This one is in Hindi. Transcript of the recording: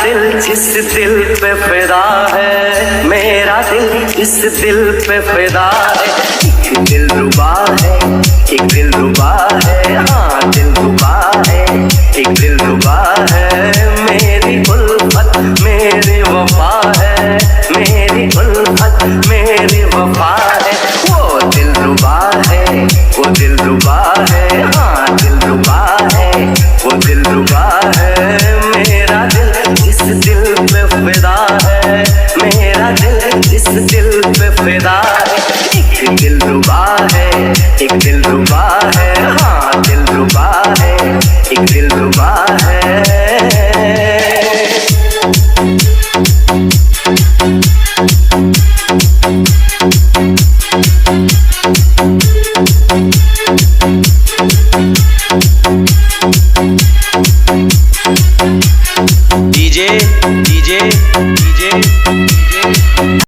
दिल जिस दिल पे फिदा है, मेरा दिल जिस दिल पे फिदा है। एक दिल रुबा है, एक दिल रुबा है, हाँ दिल रुबा है, एक दिल रुबा है। मेरी उल्फत मेरी वफा है, मेरी उल्फत मेरी वफा है। वो दिल रुबा है, वो दिल रुबा है, हाँ दिल रुबा है, वो दिल रुबा है। मेरा दिल जिस दिल पे फिदा है, मेरा दिल जिस दिल पे फिदा है। एक दिल रुबा है, एक दिल रुबा है।